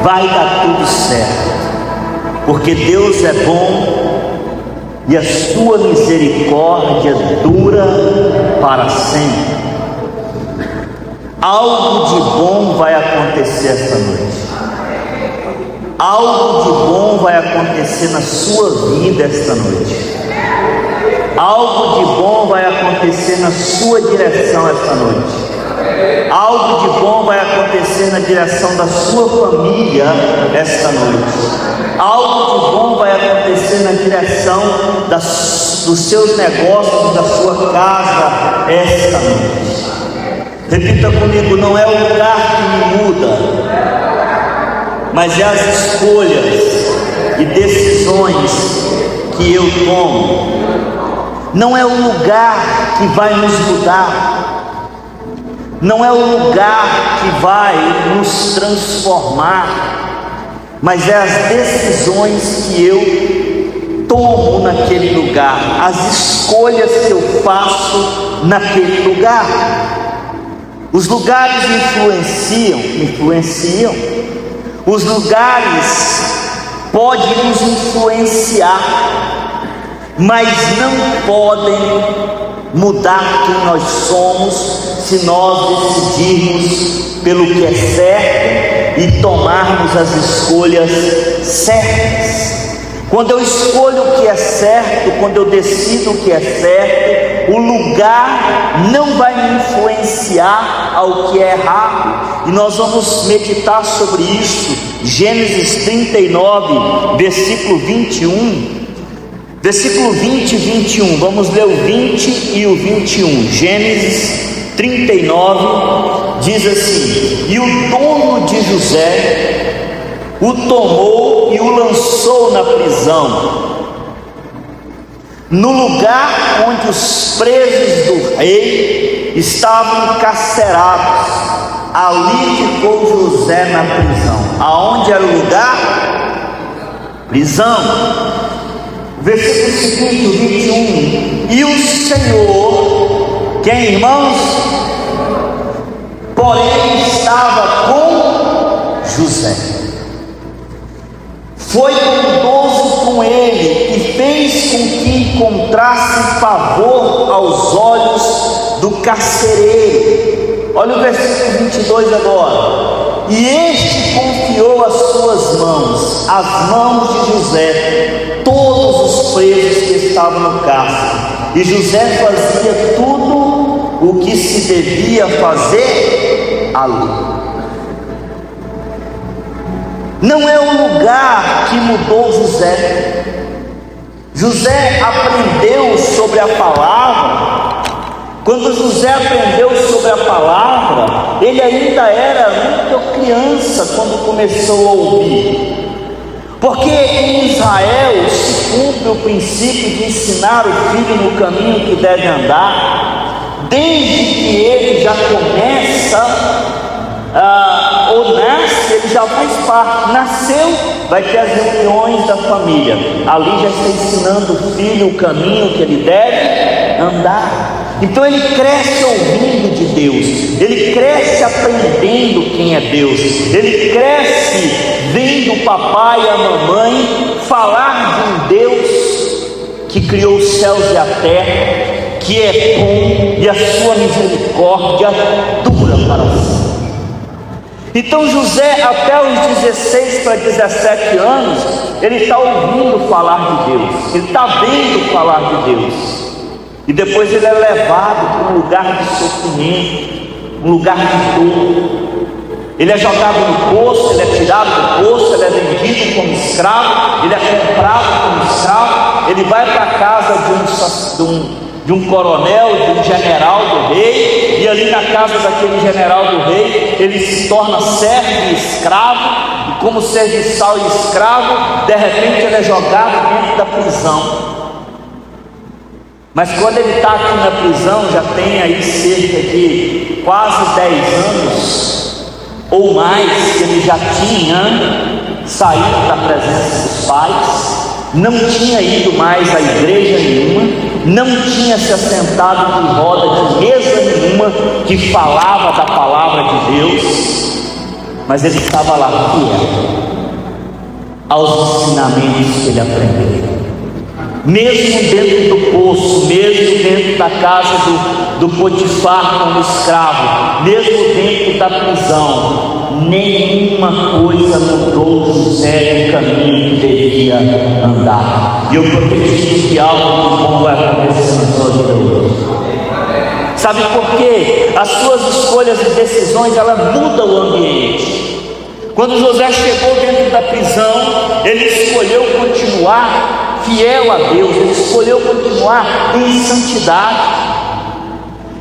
vai dar tudo certo, porque Deus é bom e a sua misericórdia dura para sempre. Algo de bom vai acontecer esta noite. Algo de bom vai acontecer na sua vida esta noite. Algo de bom vai acontecer na sua direção esta noite. Algo de bom vai acontecer na direção da sua família esta noite. Algo de bom vai acontecer na direção dos seus negócios, da sua casa esta noite. Repita comigo: não é o lugar que me muda, mas é as escolhas e decisões que eu tomo. Não é o lugar que vai nos mudar, não é o lugar que vai nos transformar, mas é as decisões que eu tomo naquele lugar, as escolhas que eu faço naquele lugar. Os lugares influenciam. Os lugares podem nos influenciar, mas não podem mudar quem nós somos, se nós decidirmos pelo que é certo e tomarmos as escolhas certas. Quando eu escolho o que é certo, quando eu decido o que é certo, o lugar não vai me influenciar ao que é errado. E nós vamos meditar sobre isso. Gênesis 39, versículo 21. Versículo 20 e 21. Vamos ler o 20 e o 21. Gênesis 39 diz assim: e o dono de José o tomou e o lançou na prisão, no lugar onde os presos do rei estavam encarcerados. Ali ficou José na prisão. Aonde era o lugar? Prisão. Versículo seguinte, 21. E o Senhor, quem, irmãs? Porém estava com José, foi bondoso com ele e fez com que encontrasse favor aos olhos do carcereiro. Olha o versículo 22 agora. E este confiou às suas mãos, as mãos de José, todos os presos que estavam no cárcere. E José fazia tudo o que se devia fazer ali. Não é o lugar que mudou José. José aprendeu sobre a palavra. Quando José aprendeu sobre a palavra, ele ainda era muito criança quando começou a ouvir. Porque em Israel se cumpre o princípio de ensinar o filho no caminho que deve andar, desde que ele já começa ou nasce, ele já faz parte. Nasceu, vai ter as reuniões da família, ali já está ensinando o filho o caminho que ele deve andar. Então ele cresce ouvindo de Deus, ele cresce aprendendo quem é Deus, ele cresce vendo o papai e a mamãe falar de um Deus que criou os céus e a terra, que é bom e a sua misericórdia dura para sempre. Então José, até os 16 para 17 anos, ele está ouvindo falar de Deus, ele está vendo falar de Deus. E depois ele é levado para um lugar de sofrimento, um lugar de dor. Ele é jogado no poço, ele é tirado do poço, ele é vendido como escravo, ele é comprado como escravo. Ele vai para a casa de um coronel, de um general do rei, e ali na casa daquele general do rei, ele se torna servo e escravo, e como serviçal e escravo, de repente ele é jogado dentro da prisão. Mas quando ele está aqui na prisão, já tem aí cerca de quase 10 anos ou mais que ele já tinha saído da presença dos pais, não tinha ido mais à igreja nenhuma, não tinha se assentado em roda de mesa nenhuma que falava da palavra de Deus. mas ele estava lá fiel aos ensinamentos que ele aprendeu. Mesmo dentro do poço, mesmo dentro da casa do Potifar como escravo, mesmo dentro da prisão, nenhuma coisa mudou José no caminho que devia andar. E eu profetizo que algo de bom vai acontecer na sua vida hoje. Sabe por quê? As suas escolhas e decisões, elas mudam o ambiente. Quando José chegou dentro da prisão, ele escolheu continuar fiel a Deus, ele escolheu continuar em santidade,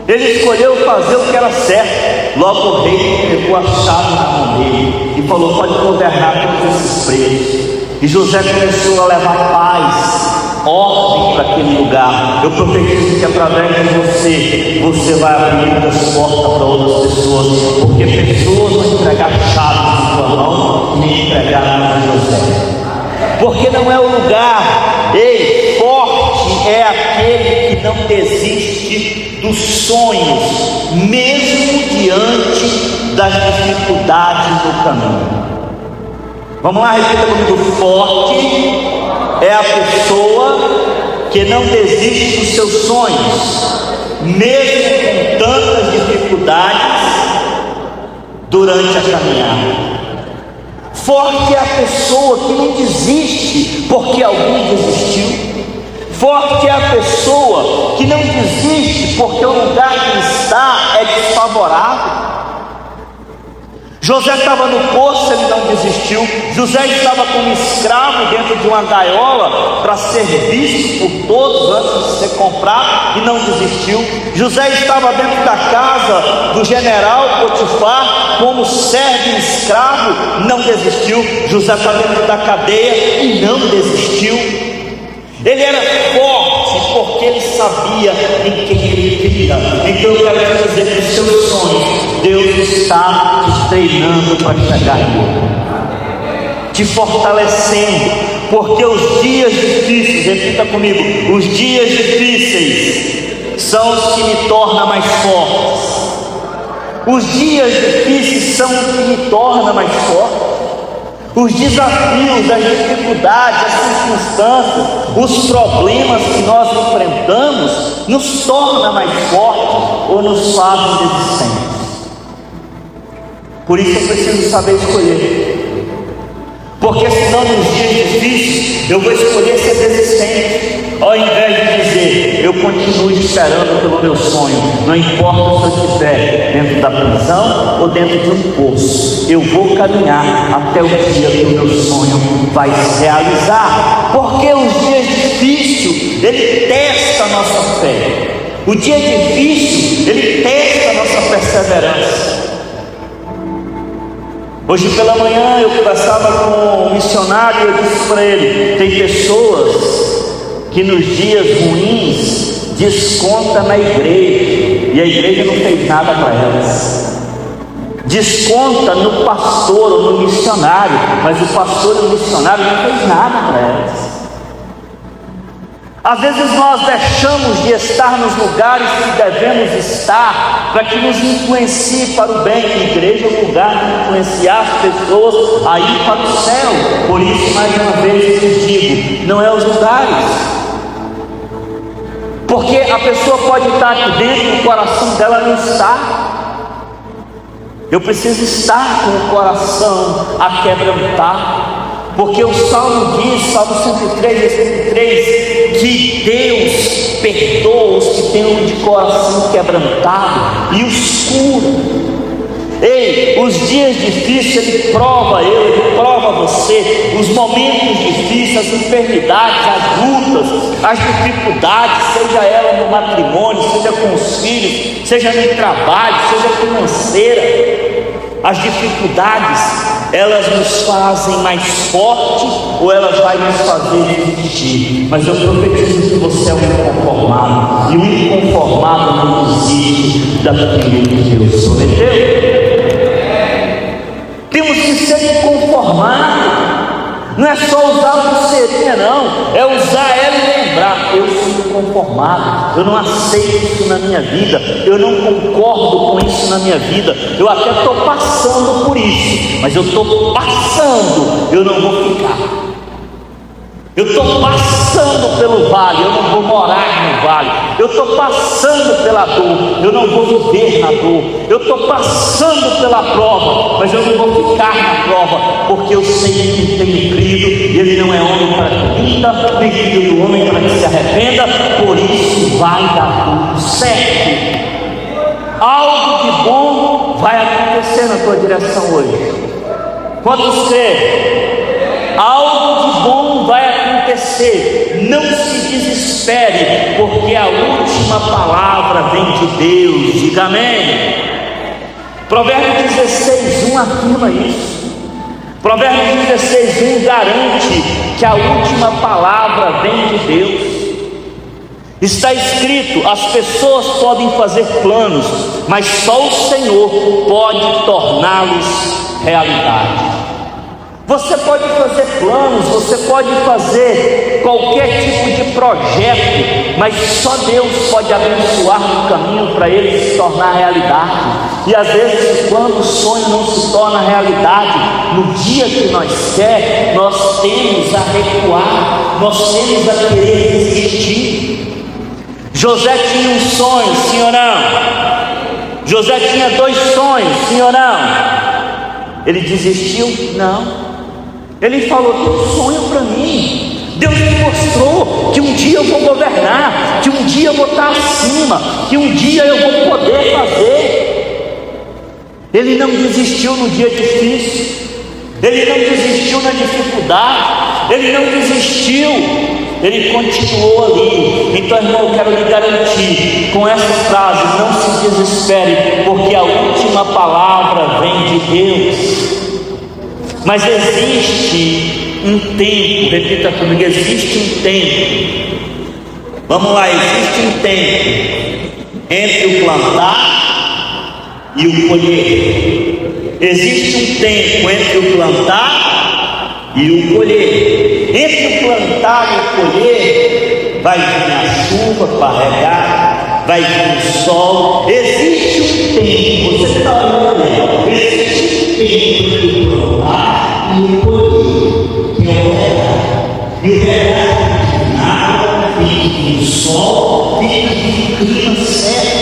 ele escolheu fazer o que era certo. Logo o rei pegou a chave na mão dele e falou: pode governar todos esses presos. E José começou a levar paz, ordem para aquele lugar. Eu profetizo que através de você vai abrir muitas portas para outras pessoas, porque pessoas vão entregar chaves na sua mão e nem entregaram a José. Porque não é o lugar, forte é aquele que não desiste dos sonhos, mesmo diante das dificuldades do caminho. Vamos lá, repita comigo: forte é a pessoa que não desiste dos seus sonhos, mesmo com tantas dificuldades durante a caminhada. Forte é a pessoa que não desiste porque alguém desistiu. Forte é a pessoa que não desiste porque o lugar que está é desfavorável. José estava no poço, ele não desistiu. José estava como escravo dentro de uma gaiola para ser visto por todos antes de ser comprado e não desistiu. José estava dentro da casa do general Potifar como servo e escravo, não desistiu. José está dentro da cadeia e não desistiu. Ele era forte porque ele sabia em quem ele cria. Então eu quero te dizer que os seus sonhos, Deus está te treinando para chegar nele, te fortalecendo, porque os dias difíceis, repita comigo, os dias difíceis são os que me tornam mais fortes. Os dias difíceis são os que me tornam mais fortes. Os desafios, as dificuldades, as circunstâncias, os problemas que nós enfrentamos nos tornam mais fortes ou nos fazem resistentes. Por isso eu preciso saber escolher, porque senão nos dias difíceis eu vou escolher ser desistente, ao invés de dizer: eu continuo esperando pelo meu sonho, não importa se eu estiver dentro da prisão ou dentro de um poço, eu vou caminhar até o dia que o meu sonho vai se realizar. Porque os dias difíceis, ele testa a nossa fé. O dia difícil, ele testa a nossa perseverança. Hoje pela manhã eu conversava com um missionário e eu disse para ele: tem pessoas que nos dias ruins desconta na igreja, e a igreja não fez nada para elas. Desconta no pastor ou no missionário, mas o pastor e o missionário não fez nada para elas. Às vezes nós deixamos de estar nos lugares que devemos estar para que nos influencie para o bem. A igreja é o lugar de influenciar as pessoas a ir para o céu. Por isso, mais uma vez eu digo, não é os lugares, porque a pessoa pode estar aqui dentro e o coração dela não está. Eu preciso estar com o coração aquebrantado, porque o Salmo diz, Salmo 103, 103, que Deus perdoa os que têm um de coração quebrantado e os cura. Os dias difíceis ele prova ele prova você, os momentos difíceis, as enfermidades, as lutas, as dificuldades, seja ela no matrimônio, seja com os filhos, seja no trabalho, seja financeira. As dificuldades, elas nos fazem mais fortes ou elas vão nos fazer desistir? Mas eu profetizo que você é um inconformado, e o inconformado não desiste daquilo que Deus prometeu. Temos que ser inconformados. Não é só usar a pulseirinha, não, é usar ela e lembrar: eu sou inconformado, eu não aceito isso na minha vida, eu não concordo com isso na minha vida, eu até estou passando por isso, mas eu estou passando, eu não vou ficar. Eu estou passando pelo vale, eu não vou morar no vale. Eu estou passando pela dor, eu não vou viver na dor. Eu estou passando pela prova, mas eu não vou ficar na prova, porque eu sei que tenho crido, ele não é homem para que minta, nem filho do homem para que se arrependa, por isso vai dar tudo certo. Algo de bom vai acontecer na tua direção hoje. Quantos creem? Algo de bom vai acontecer. Não se desespere, porque a última palavra vem de Deus. Diga amém. Provérbios 16:1 afirma isso. Provérbios 16:1 garante que a última palavra vem de Deus. Está escrito: as pessoas podem fazer planos, mas só o Senhor pode torná-los realidade. Você pode fazer planos, você pode fazer qualquer tipo de projeto, mas só Deus pode abençoar o caminho para ele se tornar realidade. E às vezes, quando o sonho não se torna realidade, no dia que nós queremos, nós temos a recuar, nós temos a querer desistir. José tinha um sonho, sim ou não? José tinha 2 sonhos, sim ou não? Ele desistiu? Não. Ele falou: tem um sonho para mim. Deus me mostrou que um dia eu vou governar, que um dia eu vou estar acima, que um dia eu vou poder fazer. Ele não desistiu no dia difícil, ele não desistiu na dificuldade, ele não desistiu, ele continuou ali. Então, irmão, eu quero lhe garantir com essa frase: não se desespere, porque a última palavra vem de Deus. Mas existe um tempo, repita comigo: existe um tempo. Vamos lá, existe um tempo entre o plantar e o colher. Existe um tempo entre o plantar e o colher. Entre o plantar e o colher vai vir a chuva para regar, vai vir o sol. Existe um tempo, você está olhando, existe um tempo entre o plantar e o colher, que é o regar. E o regar tem que nada, tem que vir o sol, tem que vir o clima certo.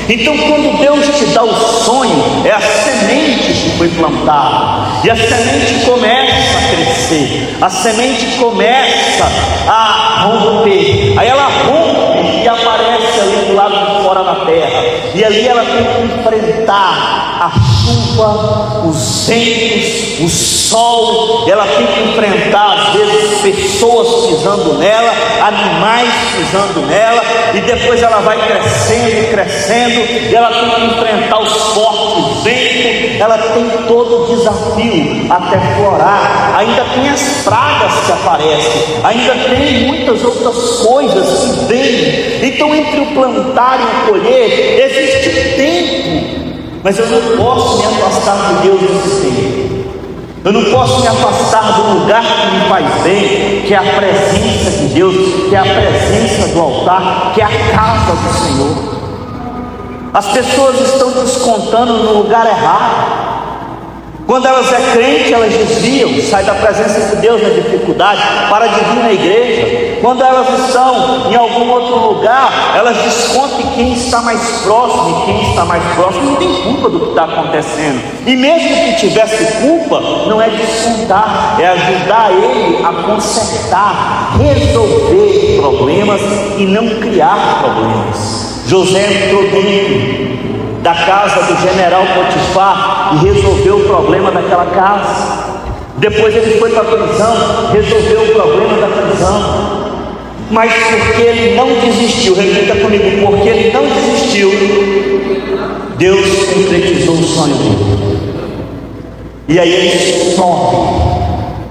Então, quando Deus te dá o sonho, é a semente que foi plantada, e a semente começa a crescer, a semente começa a romper, aí ela rompe e aparece ali do lado de fora da terra, e ali ela tem que enfrentar a chuva, os ventos, o sol, ela tem que enfrentar às vezes pessoas pisando nela, animais pisando nela, e depois ela vai crescendo e crescendo, e ela tem que enfrentar os fortes ventos, ela tem todo o desafio até florar. Ainda tem as pragas que aparecem, ainda tem muitas outras coisas que vêm. Então, entre o plantar e o colher existe um tempo, mas eu não posso me afastar de Deus nesse tempo. Eu não posso me afastar do lugar que me faz bem, que é a presença de Deus, que é a presença do altar, que é a casa do Senhor. As pessoas estão descontando no lugar errado. Quando elas é crente, elas desviam, sai da presença de Deus na dificuldade, para de vir na igreja. Quando elas estão em algum outro lugar, elas descontam em quem está mais próximo, e quem está mais próximo não tem culpa do que está acontecendo. E mesmo que tivesse culpa, não é descontar, é ajudar ele a consertar, resolver problemas e não criar problemas. José entrou dentro da casa do general Potifar e resolveu o problema daquela casa. Depois ele foi para a prisão, resolveu o problema da prisão. Mas porque ele não desistiu, repita comigo: porque ele não desistiu, Deus concretizou o sonho dele. E aí ele sobe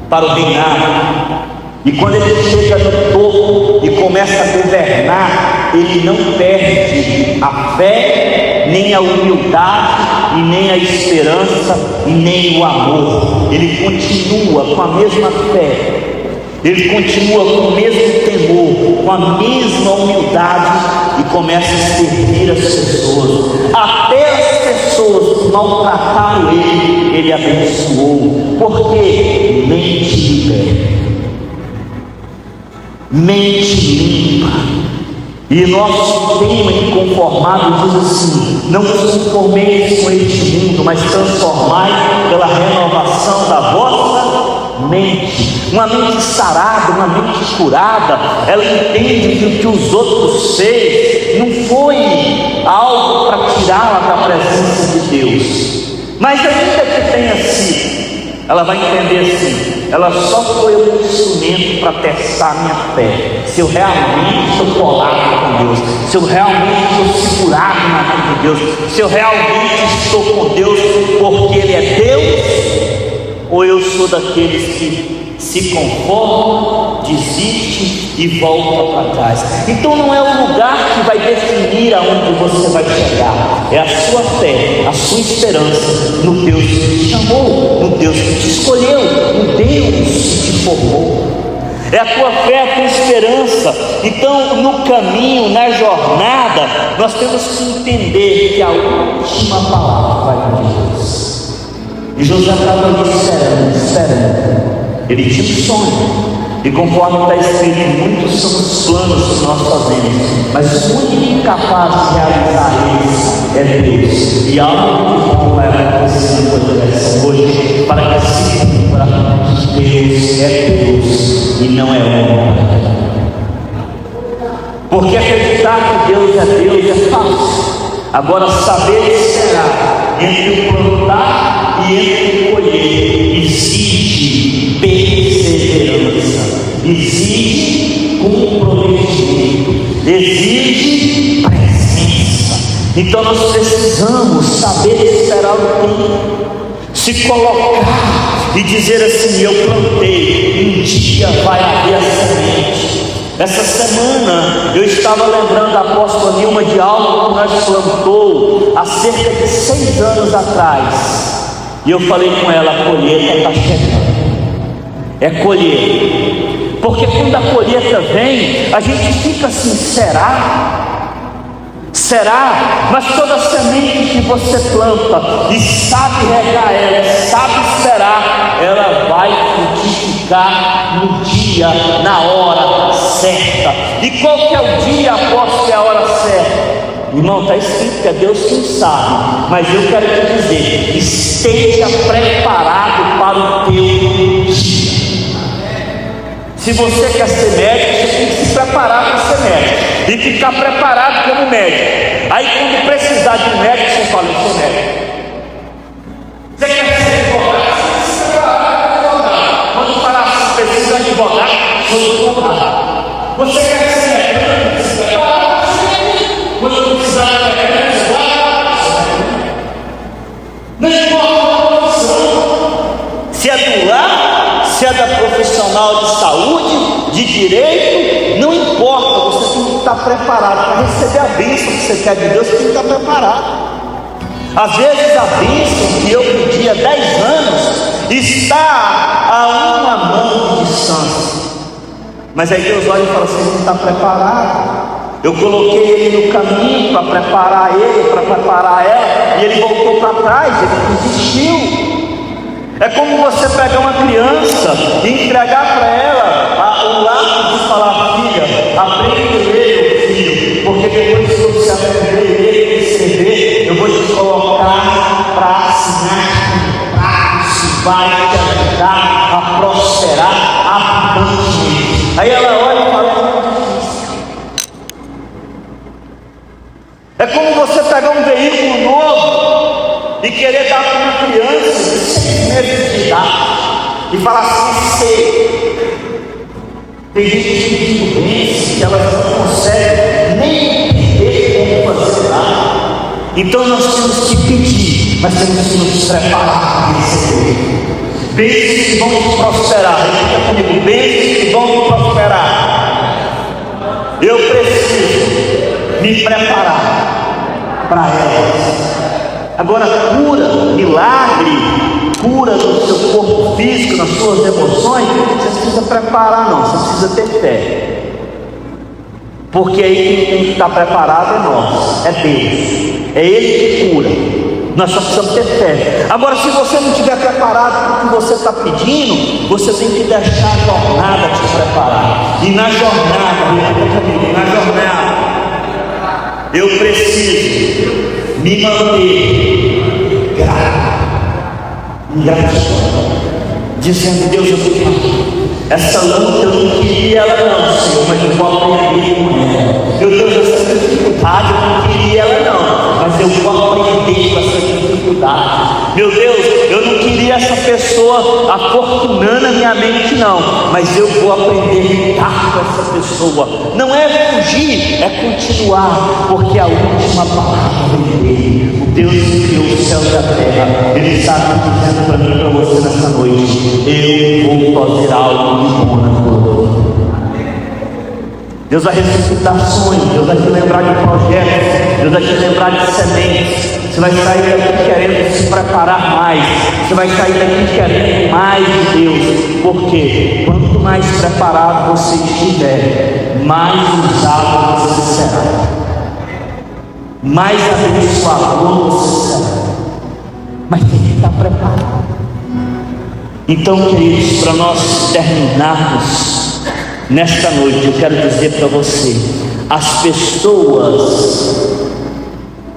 para o reinado. E quando ele chega no topo e começa a governar, ele não perde a fé, nem a humildade, e nem a esperança, e nem o amor. Ele continua com a mesma fé, ele continua com o mesmo temor, com a mesma humildade e começa a servir as pessoas. Até as pessoas que maltrataram ele abençoou, porque mente liberta, mente limpa. E nosso tema inconformado diz assim: não vos conformeis com este mundo, mas transformai pela renovação da vossa mente. Uma mente sarada, uma mente curada, ela entende que o que os outros fez não foi algo para tirá-la da presença de Deus, mas ainda que tenha sido, ela vai entender assim: ela só foi um instrumento para testar a minha fé, se eu realmente estou colado com Deus, se eu realmente estou segurado na mão de Deus, se eu realmente estou com Deus porque Ele é Deus, ou eu sou daqueles que se conformam, desiste e volta para trás. Então não é o lugar que vai definir aonde você vai chegar, é a sua fé, a sua esperança no Deus que te chamou, no Deus que te escolheu, no Deus que te formou. É a tua fé, a tua esperança. Então no caminho, na jornada, nós temos que entender que a última palavra vai de Deus. E José estava ali esperando. Ele tinha um sonho, e conforme está escrito, muitos são os planos que nós fazemos, mas o único capaz de realizar eles é Deus. E algo muito bom vai acontecer no podcast hoje, para que se cumpra: Deus é Deus e não é homem. Porque acreditar que Deus é fácil. Agora, saber esperar entre o plantar e entre o colher exige perseverança, exige comprometimento, exige presença. Então nós precisamos saber esperar o tempo, se colocar e dizer assim: eu plantei, um dia vai haver a semente. Essa semana eu estava lembrando a apóstola Nilma de algo que nós plantou há cerca de 6 anos atrás, e eu falei com ela: a colheita está chegando. É colher, porque quando a colheita vem, a gente fica assim: será? Mas toda semente que você planta e sabe regar ela, sabe esperar, ela vai frutificar no dia, na hora certa. E qual que é o dia após que é a hora certa? Irmão, está escrito que é Deus quem sabe, mas eu quero te dizer: esteja preparado para o teu dia. Se você quer ser médico, você tem que se preparar para ser médico e ficar preparado como médico. Aí quando precisar de um médico, você fala: eu sou médico. Você quer ser advogado, você tem que se preparar para advogado. Quando falar assim, precisa de advogado, sou advogado. Você quer ser médico, se preparar para ser médico. Quando precisar de advogado, não importa a profissão, se é do lar, se é da profissional de saúde, de direito, não importa, você tem que estar preparado para receber a bênção que você quer de Deus. Você tem que estar preparado. Às vezes a bênção que eu pedi há 10 anos está a uma mão de distância, mas aí Deus olha e fala: você não está preparado. Eu coloquei ele no caminho para preparar ele, para preparar ela, e ele voltou para trás, ele desistiu. É como você pegar uma criança e entregar para ela o lápis e falar: filha, aprende a ler, filho, porque depois que você aprender a ler e escrever, eu vou te colocar para assinar que vai te ajudar a prosperar abundantemente. Aí ela olha e fala: é como você pegar um veículo novo e querer dar para uma criança de 6 meses de idade e falar assim: sei. Tem gente que tem doença que elas não conseguem nem entender como fazer nada. Então nós temos que pedir, mas temos que nos preparar para receber. Bênçãos que vão te prosperar. Repita comigo: bênçãos que vão te prosperar. Eu preciso me preparar para elas. Agora, cura, milagre, cura no seu corpo físico, nas suas emoções, você precisa preparar, não, você precisa ter fé. Porque aí quem tem que estar preparado é nós, é Deus, é Ele que cura. Nós só precisamos ter fé. Agora, se você não estiver preparado para o que você está pedindo, você tem que deixar a jornada te preparar. E na jornada, eu preciso me manter grato, em gratidão, dizendo: Deus, eu tenho essa luta, eu não queria ela não, Senhor, mas eu vou aprender com ela. Meu Deus, essa dificuldade, eu não queria ela não, mas eu vou aprender com essa dificuldade. Meu Deus, eu não queria essa pessoa afortunando a minha mente não, mas eu vou aprender a lidar com essa pessoa. Não é fugir, é continuar, porque a última palavra vem dele. O Deus que criou o céu e a terra, Ele está dizendo para mim e para você nessa noite: eu vou fazer algo de bom na tua vida. Deus vai ressuscitar sonhos, Deus vai te lembrar de projetos, Deus vai te lembrar de sementes. Você vai sair daqui querendo se preparar mais, você vai sair daqui querendo mais de Deus, porque quanto mais preparado você estiver, mais usado você será, mais abençoador você será, mas tem que estar preparado. Então, queridos, para nós terminarmos nesta noite, eu quero dizer para você: as pessoas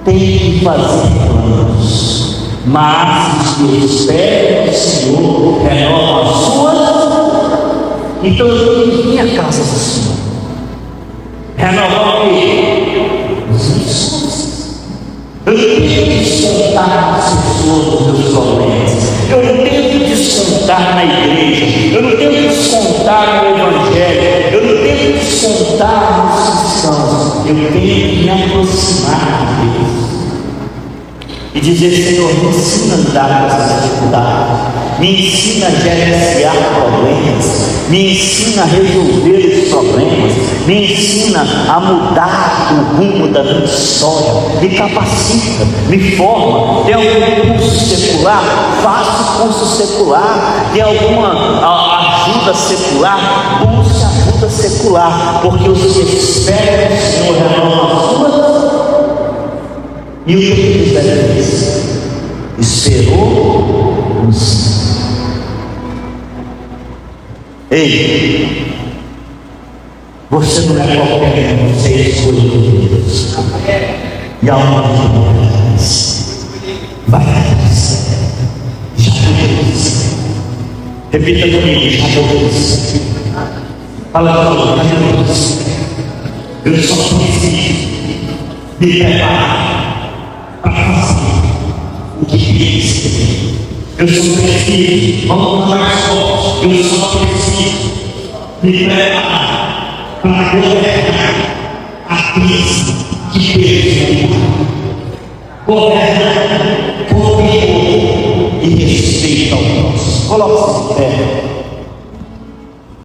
têm que fazer planos, mas se esperam que o Senhor renova as suas. Então eu tenho que vir à casa do Senhor, renovar o quê? Os meus sonhos. Eu não tenho que descontar as pessoas dos meus problemas, eu não tenho que descontar na igreja, eu não tenho que descontar no evangelho, eu não tenho que descontar nos cristãos, eu tenho que me aproximar de Deus e dizer: Senhor, me ensina a lidar com essa dificuldade, me ensina a gerenciar problemas, me ensina a resolver os problemas, me ensina a mudar o rumo da minha história, me capacita, me forma. Tem algum curso secular? Faça curso secular. Tem alguma ajuda secular? Busque ajuda secular, porque os que esperam que o Senhor renova as suas. E o que ele fez? Esperou no Senhor. Ei, você não é qualquer um, você é escolhido de Deus. E há uma oportunidade. Vai dar certo. Já deu certo. Repita comigo: já deu certo. Fala comigo: já deu certo. Eu só preciso me preparar para fazer o que precisa. Eu só preciso, vamos mais forte, eu só preciso me preparar para governar a crise que Deus governar com rigor e respeito ao próximo. Coloque-se de pé.